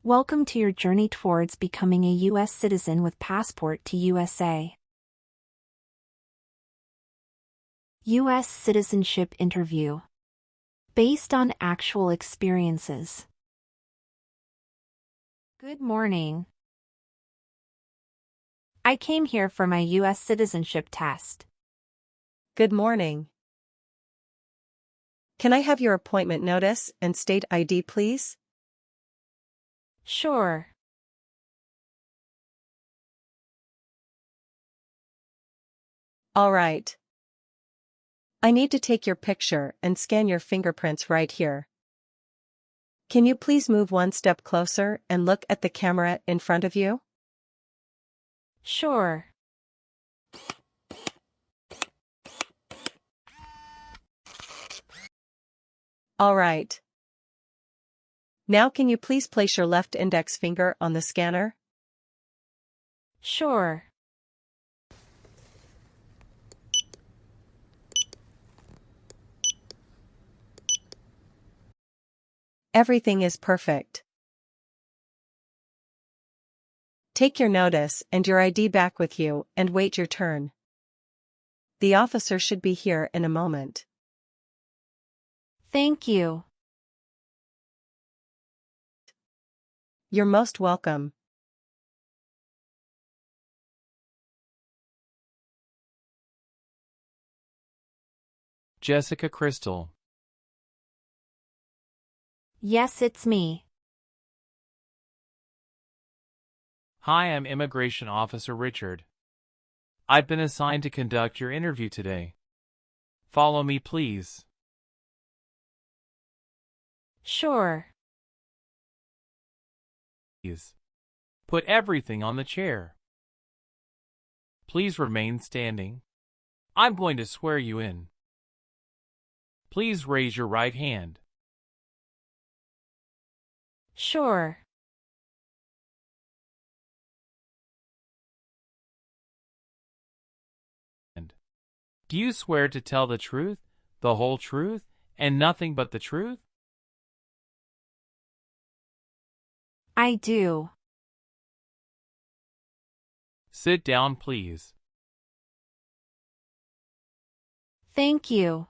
Welcome to your journey towards becoming a U.S. citizen with passport to USA. U.S. Citizenship Interview. Based on actual experiences. Good morning. I came here for my U.S. citizenship test. Good morning. Can I have your appointment notice and state ID, please? Sure. All right. I need to take your picture and scan your fingerprints right here. Can you please move one step closer and look at the camera in front of you? Sure. All right. Now can you please place your left index finger on the scanner? Sure. Everything is perfect. Take your notice and your ID back with you and wait your turn. The officer should be here in a moment. Thank you. You're most welcome. Jessica Crystal. Yes, it's me. Hi, I'm Immigration Officer Richard. I've been assigned to conduct your interview today. Follow me, please. Sure. Please. Put everything on the chair. Please remain standing. I'm going to swear you in. Please raise your right hand. Sure. Do you swear to tell the truth, the whole truth, and nothing but the truth? I do. Sit down, please. Thank you.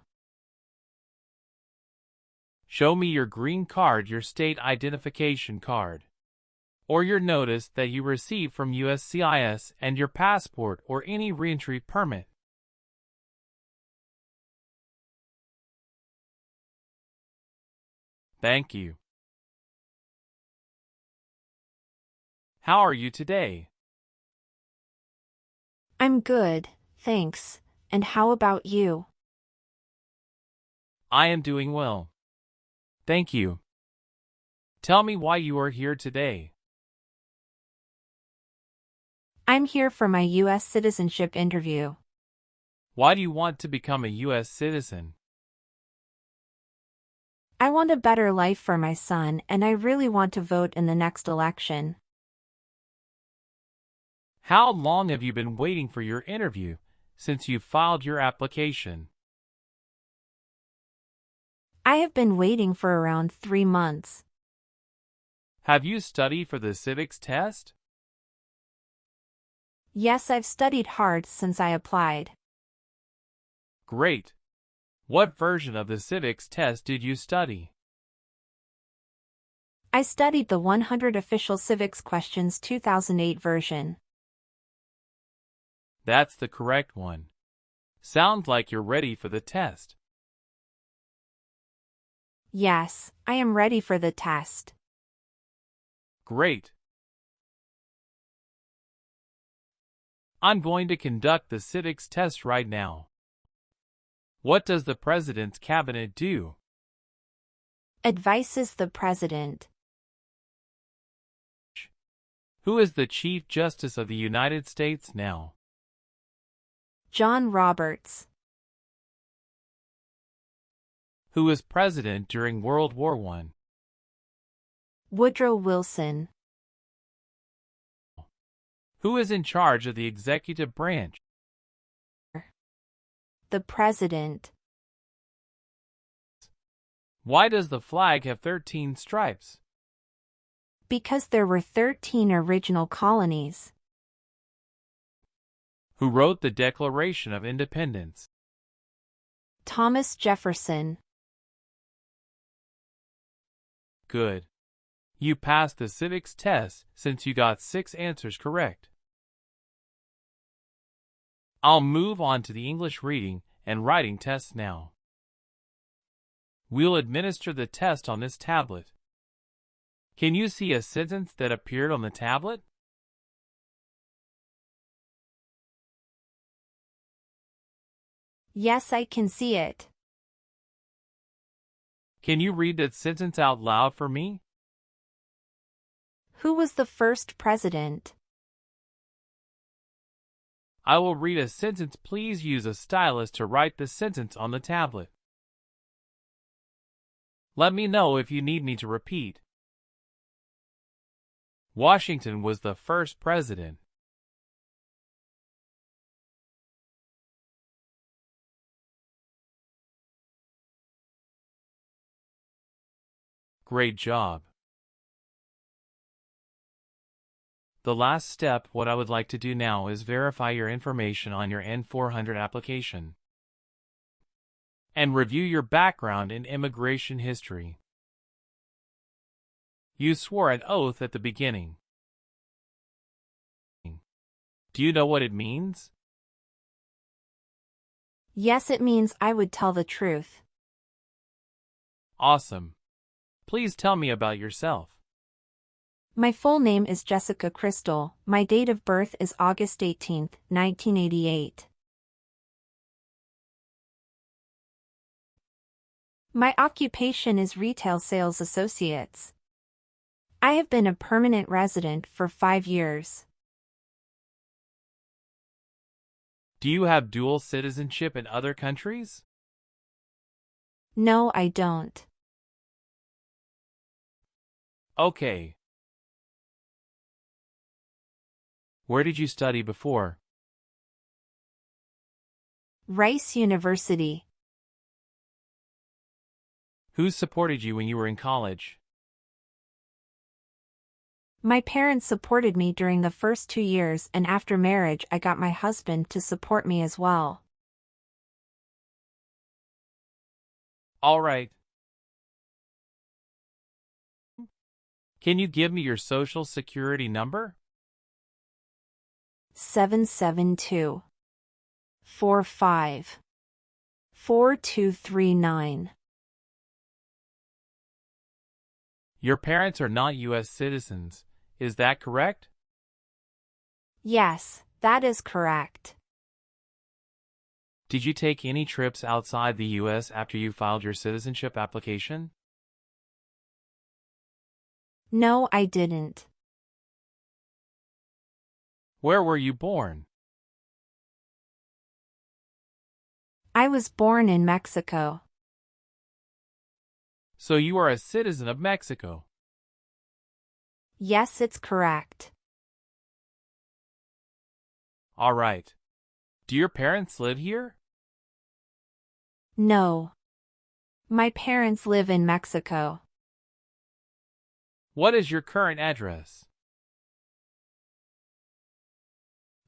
Show me your green card, your state identification card, or your notice that you received from USCIS and your passport or any reentry permit. Thank you. How are you today? I'm good, thanks. And how about you? I am doing well. Thank you. Tell me why you are here today. I'm here for my U.S. citizenship interview. Why do you want to become a U.S. citizen? I want a better life for my son, and I really want to vote in the next election. How long have you been waiting for your interview since you filed your application? I have been waiting for around 3 months. Have you studied for the civics test? Yes, I've studied hard since I applied. Great. What version of the civics test did you study? I studied the 100 Official Civics Questions 2008 version. That's the correct one. Sounds like you're ready for the test. Yes, I am ready for the test. Great. I'm going to conduct the civics test right now. What does the President's Cabinet do? Advises the President. Who is the Chief Justice of the United States now? John Roberts. Who was president during World War I? Woodrow Wilson. Who is in charge of the executive branch? The President. Why does the flag have 13 stripes? Because there were 13 original colonies. Who wrote the Declaration of Independence? Thomas Jefferson. Good. You passed the civics test since you got 6 answers correct. I'll move on to the English reading and writing tests now. We'll administer the test on this tablet. Can you see a sentence that appeared on the tablet? Yes, I can see it. Can you read that sentence out loud for me? Who was the first president? I will read a sentence. Please use a stylus to write the sentence on the tablet. Let me know if you need me to repeat. Washington was the first president. Great job. The last step, what I would like to do now is verify your information on your N-400 application and review your background and immigration history. You swore an oath at the beginning. Do you know what it means? Yes, it means I would tell the truth. Awesome. Please tell me about yourself. My full name is Jessica Crystal. My date of birth is August 18, 1988. My occupation is retail sales associates. I have been a permanent resident for 5 years. Do you have dual citizenship in other countries? No, I don't. Okay. Where did you study before? Rice University. Who supported you when you were in college? My parents supported me during the first 2 years, and after marriage I got my husband to support me as well. All right. Can you give me your social security number? 772 45 4239. Your parents are not U.S. citizens, is that correct? Yes, that is correct. Did you take any trips outside the U.S. after you filed your citizenship application? No, I didn't. Where were you born? I was born in Mexico. So you are a citizen of Mexico. Yes, it's correct. All right. Do your parents live here? No. My parents live in Mexico. What is your current address?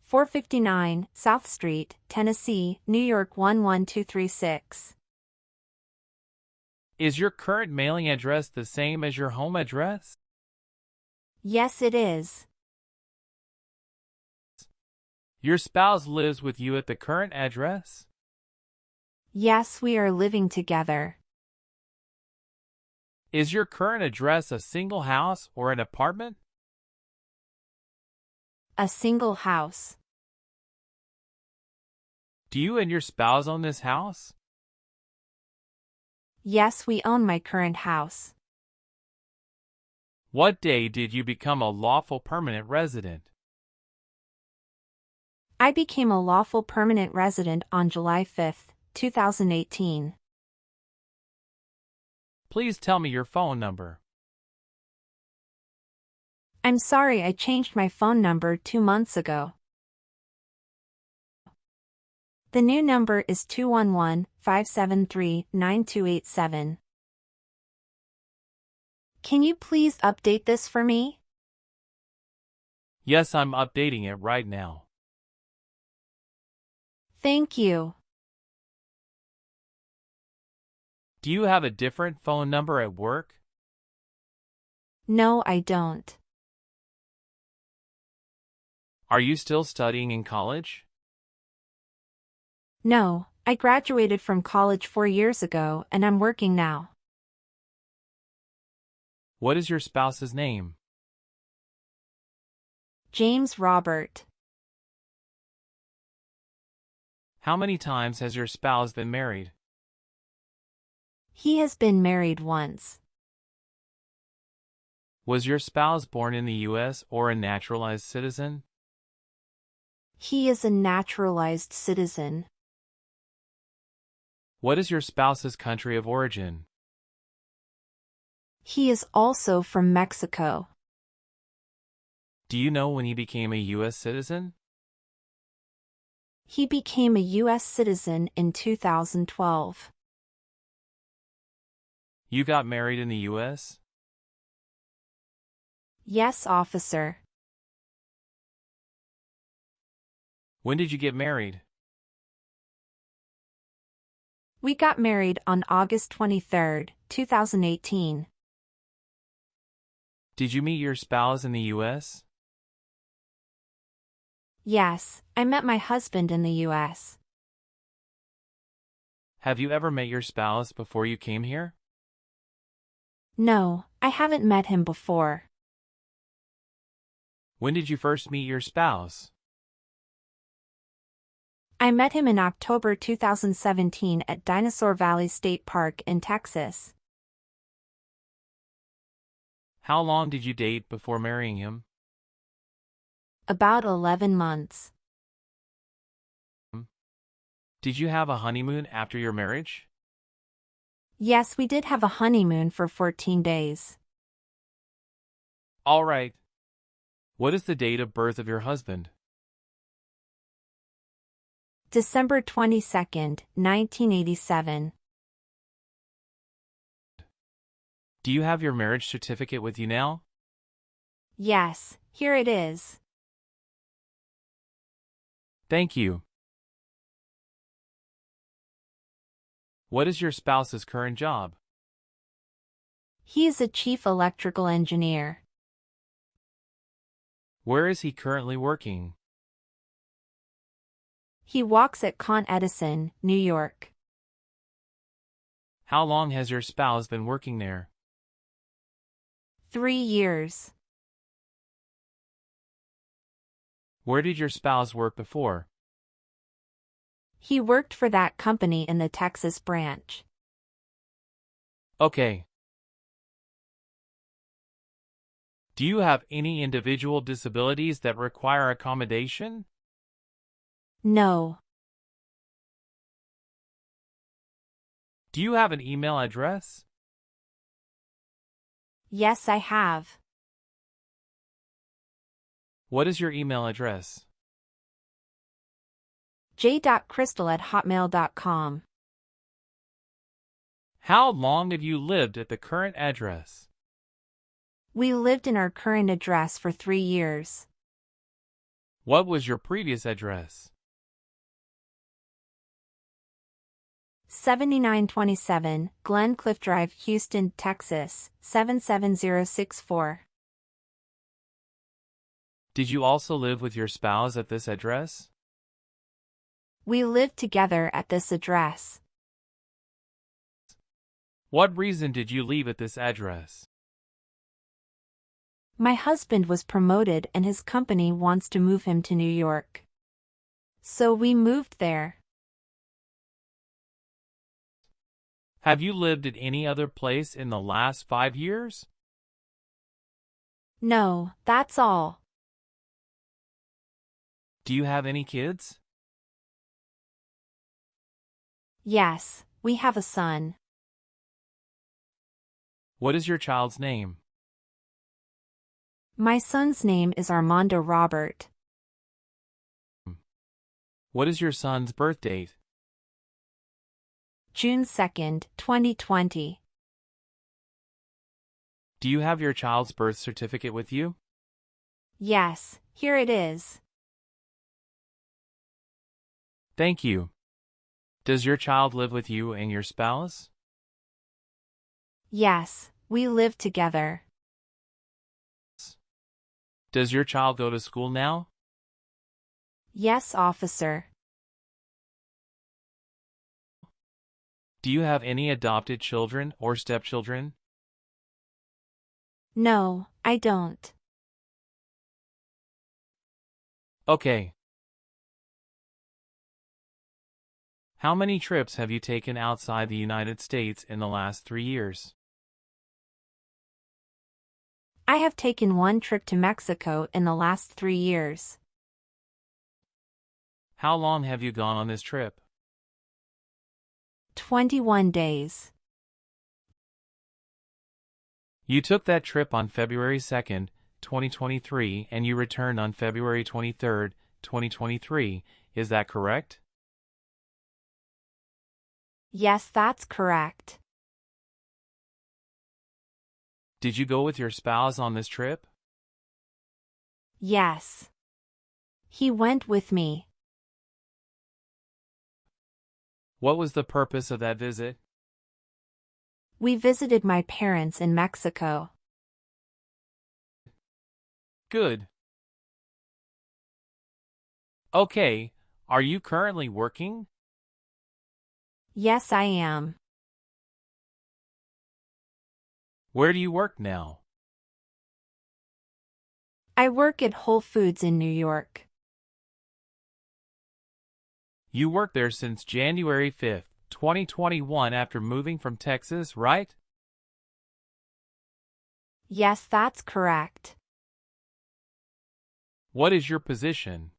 459 South Street, Tennessee, New York 11236. Is your current mailing address the same as your home address? Yes, it is. Your spouse lives with you at the current address? Yes, we are living together. Is your current address a single house or an apartment? A single house. Do you and your spouse own this house? Yes, we own my current house. What day did you become a lawful permanent resident? I became a lawful permanent resident on July 5, 2018. Please tell me your phone number. I'm sorry, I changed my phone number 2 months ago. The new number is 211-573-9287. Can you please update this for me? Yes, I'm updating it right now. Thank you. Do you have a different phone number at work? No, I don't. Are you still studying in college? No, I graduated from college 4 years ago and I'm working now. What is your spouse's name? James Robert. How many times has your spouse been married? He has been married once. Was your spouse born in the U.S. or a naturalized citizen? He is a naturalized citizen. What is your spouse's country of origin? He is also from Mexico. Do you know when he became a U.S. citizen? He became a U.S. citizen in 2012. You got married in the U.S.? Yes, officer. When did you get married? We got married on August 23, 2018. Did you meet your spouse in the U.S.? Yes, I met my husband in the U.S. Have you ever met your spouse before you came here? No, I haven't met him before. When did you first meet your spouse? I met him in October 2017 at Dinosaur Valley State Park in Texas. How long did you date before marrying him? About 11 months. Did you have a honeymoon after your marriage? Yes, we did have a honeymoon for 14 days. All right. What is the date of birth of your husband? December 22, 1987. Do you have your marriage certificate with you now? Yes, here it is. Thank you. What is your spouse's current job? He is a chief electrical engineer. Where is he currently working? He walks at Con Edison, New York. How long has your spouse been working there? 3 years. Where did your spouse work before? He worked for that company in the Texas branch. Okay. Do you have any individual disabilities that require accommodation? No. Do you have an email address? Yes, I have. What is your email address? j.crystal@hotmail.com. How long have you lived at the current address? We lived in our current address for 3 years. What was your previous address? 7927 Glen Cliff Drive, Houston, Texas, 77064. Did you also live with your spouse at this address? We lived together at this address. What reason did you leave at this address? My husband was promoted and his company wants to move him to New York. So we moved there. Have you lived at any other place in the last 5 years? No, that's all. Do you have any kids? Yes, we have a son. What is your child's name? My son's name is Armando Robert. What is your son's birth date? June 2, 2020. Do you have your child's birth certificate with you? Yes, here it is. Thank you. Does your child live with you and your spouse? Yes, we live together. Does your child go to school now? Yes, officer. Do you have any adopted children or stepchildren? No, I don't. Okay. How many trips have you taken outside the United States in the last 3 years? I have taken one trip to Mexico in the last 3 years. How long have you gone on this trip? 21 days. You took that trip on February 2nd, 2023, and you returned on February 23rd, 2023. Is that correct? Yes, that's correct. Did you go with your spouse on this trip? Yes. He went with me. What was the purpose of that visit? We visited my parents in Mexico. Good. Okay, are you currently working? Yes, I am. Where do you work now? I work at Whole Foods in New York. You worked there since January 5th, 2021 after moving from Texas, right? Yes, that's correct. What is your position?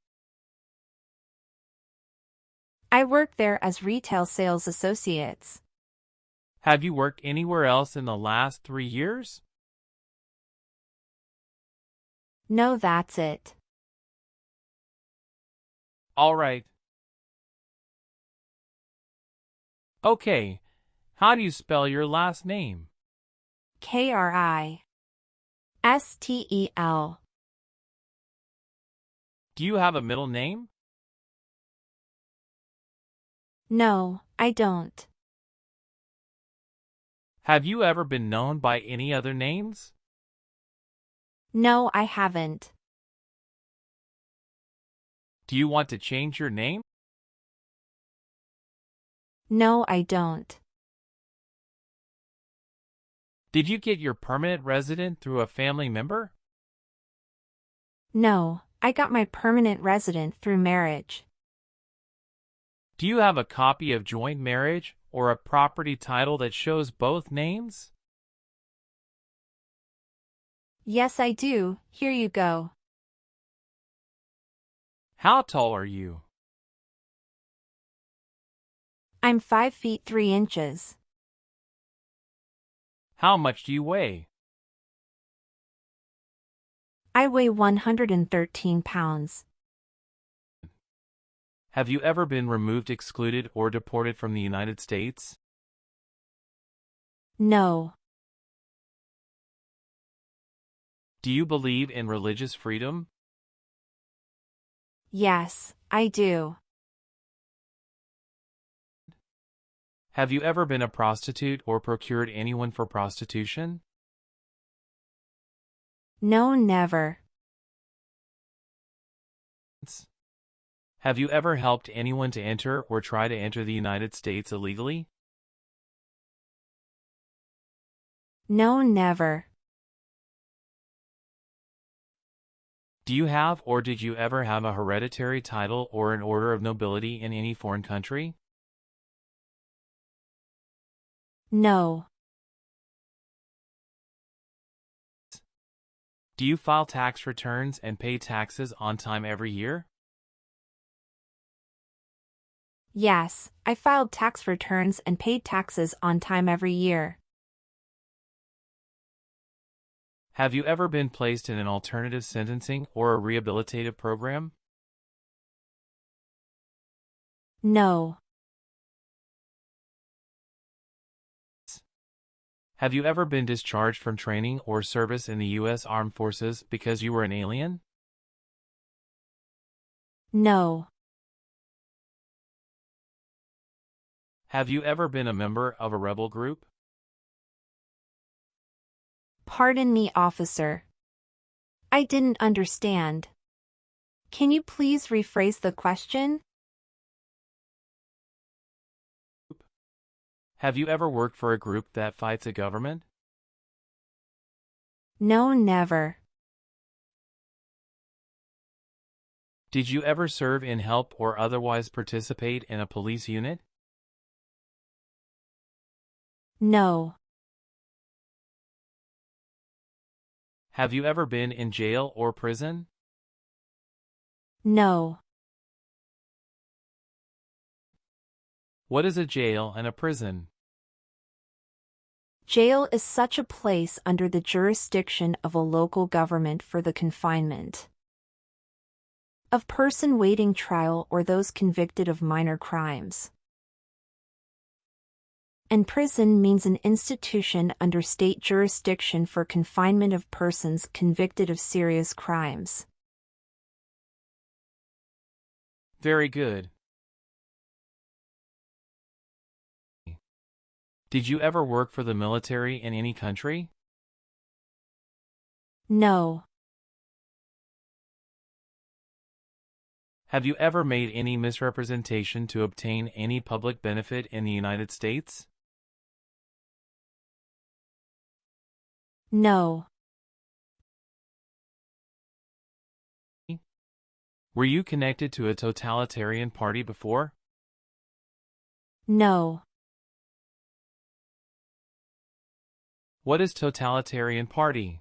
I work there as retail sales associates. Have you worked anywhere else in the last 3 years? No, that's it. All right. Okay, how do you spell your last name? Kristel. Do you have a middle name? No, I don't. Have you ever been known by any other names? No, I haven't. Do you want to change your name? No, I don't. Did you get your permanent resident through a family member? No, I got my permanent resident through marriage. Do you have a copy of joint marriage or a property title that shows both names? Yes, I do. Here you go. How tall are you? I'm 5 feet 3 inches. How much do you weigh? I weigh 113 pounds. Have you ever been removed, excluded, or deported from the United States? No. Do you believe in religious freedom? Yes, I do. Have you ever been a prostitute or procured anyone for prostitution? No, never. Have you ever helped anyone to enter or try to enter the United States illegally? No, never. Do you have or did you ever have a hereditary title or an order of nobility in any foreign country? No. Do you file tax returns and pay taxes on time every year? Yes, I filed tax returns and paid taxes on time every year. Have you ever been placed in an alternative sentencing or a rehabilitative program? No. Have you ever been discharged from training or service in the U.S. Armed Forces because you were an alien? No. Have you ever been a member of a rebel group? Pardon me, officer. I didn't understand. Can you please rephrase the question? Have you ever worked for a group that fights a government? No, never. Did you ever serve in help or otherwise participate in a police unit? No. Have you ever been in jail or prison? No. What is a jail and a prison? Jail is such a place under the jurisdiction of a local government for the confinement of person waiting trial or those convicted of minor crimes. And prison means an institution under state jurisdiction for confinement of persons convicted of serious crimes. Very good. Did you ever work for the military in any country? No. Have you ever made any misrepresentation to obtain any public benefit in the United States? No. Were you connected to a totalitarian party before? No. What is totalitarian party?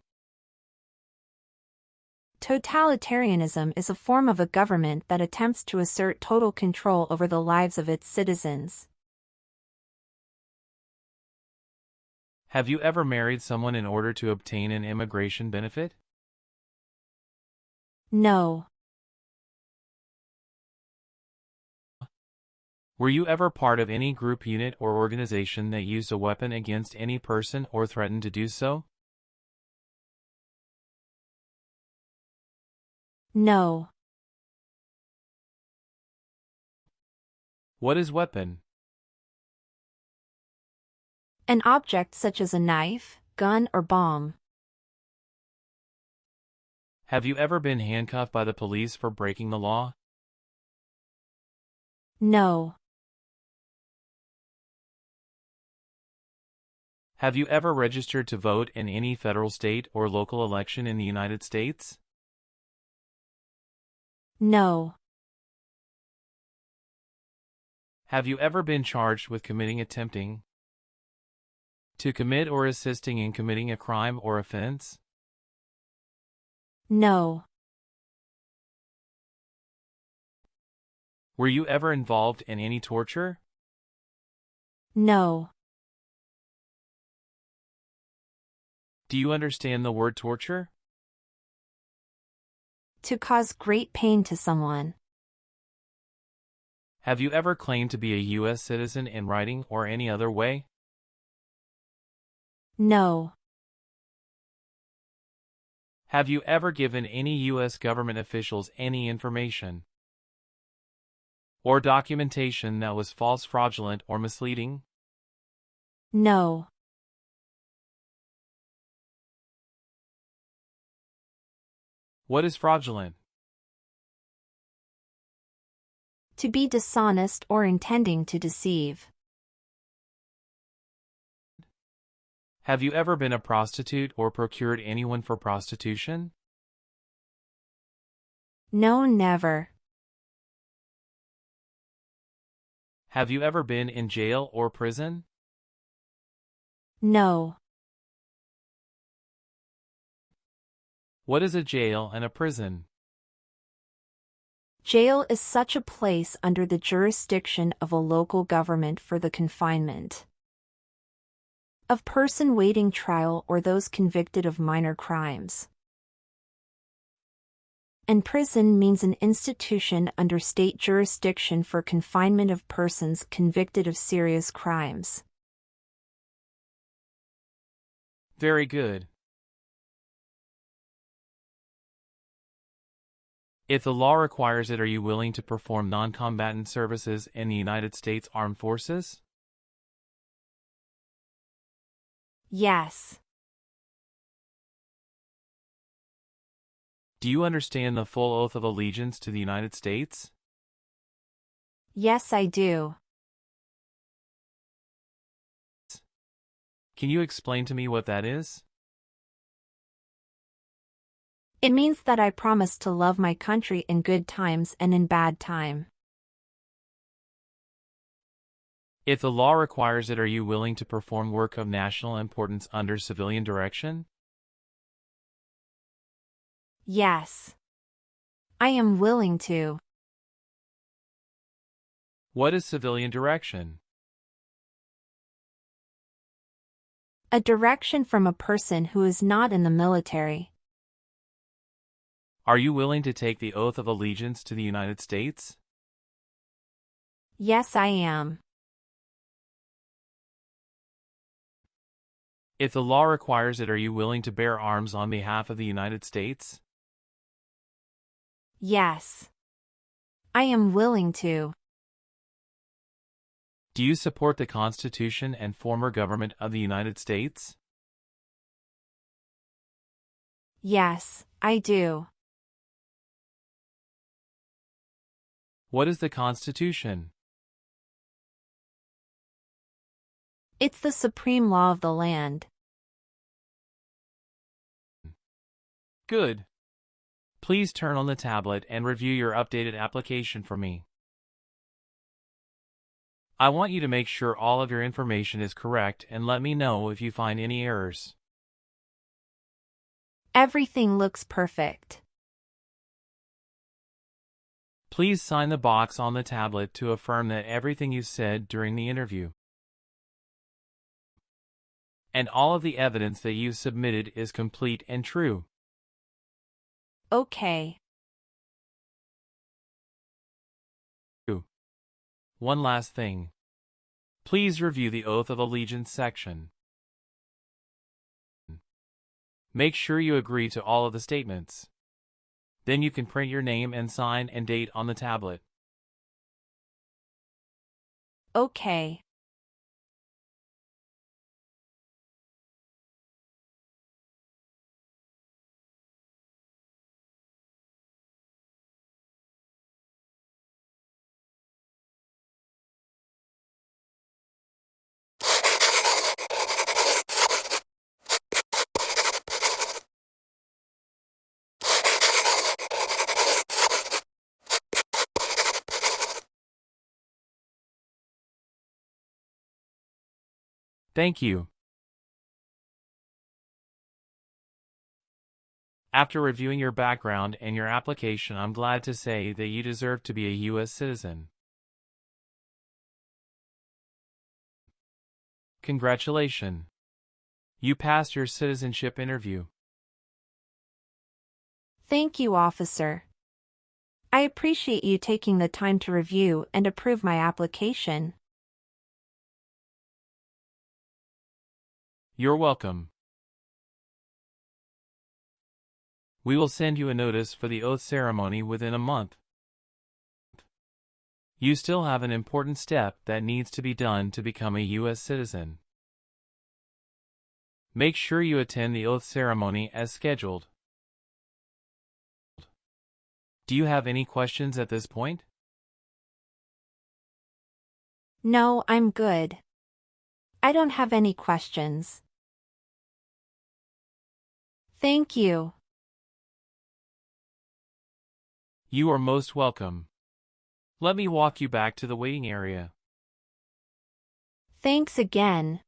Totalitarianism is a form of a government that attempts to assert total control over the lives of its citizens. Have you ever married someone in order to obtain an immigration benefit? No. Were you ever part of any group, unit, or organization that used a weapon against any person or threatened to do so? No. What is weapon? An object such as a knife, gun, or bomb. Have you ever been handcuffed by the police for breaking the law? No. Have you ever registered to vote in any federal, state, or local election in the United States? No. Have you ever been charged with attempting to commit or assisting in committing a crime or offense? No. Were you ever involved in any torture? No. Do you understand the word torture? To cause great pain to someone. Have you ever claimed to be a U.S. citizen in writing or any other way? No. Have you ever given any U.S. government officials any information or documentation that was false, fraudulent, or misleading? No. What is fraudulent? To be dishonest or intending to deceive. Have you ever been a prostitute or procured anyone for prostitution? No, never. Have you ever been in jail or prison? No. What is a jail and a prison? Jail is such a place under the jurisdiction of a local government for the confinement of person waiting trial or those convicted of minor crimes. And prison means an institution under state jurisdiction for confinement of persons convicted of serious crimes. Very good. If the law requires it, are you willing to perform non-combatant services in the United States Armed Forces? Yes. Do you understand the full oath of allegiance to the United States? Yes, I do. Can you explain to me what that is? It means that I promise to love my country in good times and in bad time. If the law requires it, are you willing to perform work of national importance under civilian direction? Yes. I am willing to. What is civilian direction? A direction from a person who is not in the military. Are you willing to take the oath of allegiance to the United States? Yes, I am. If the law requires it, are you willing to bear arms on behalf of the United States? Yes. I am willing to. Do you support the Constitution and former government of the United States? Yes, I do. What is the Constitution? It's the supreme law of the land. Good. Please turn on the tablet and review your updated application for me. I want you to make sure all of your information is correct and let me know if you find any errors. Everything looks perfect. Please sign the box on the tablet to affirm that everything you said during the interview and all of the evidence that you submitted is complete and true. Okay. One last thing. Please review the Oath of Allegiance section. Make sure you agree to all of the statements. Then you can print your name and sign and date on the tablet. Okay. Thank you. After reviewing your background and your application, I'm glad to say that you deserve to be a U.S. citizen. Congratulations. You passed your citizenship interview. Thank you, officer. I appreciate you taking the time to review and approve my application. You're welcome. We will send you a notice for the oath ceremony within a month. You still have an important step that needs to be done to become a U.S. citizen. Make sure you attend the oath ceremony as scheduled. Do you have any questions at this point? No, I'm good. I don't have any questions. Thank you. You are most welcome. Let me walk you back to the waiting area. Thanks again.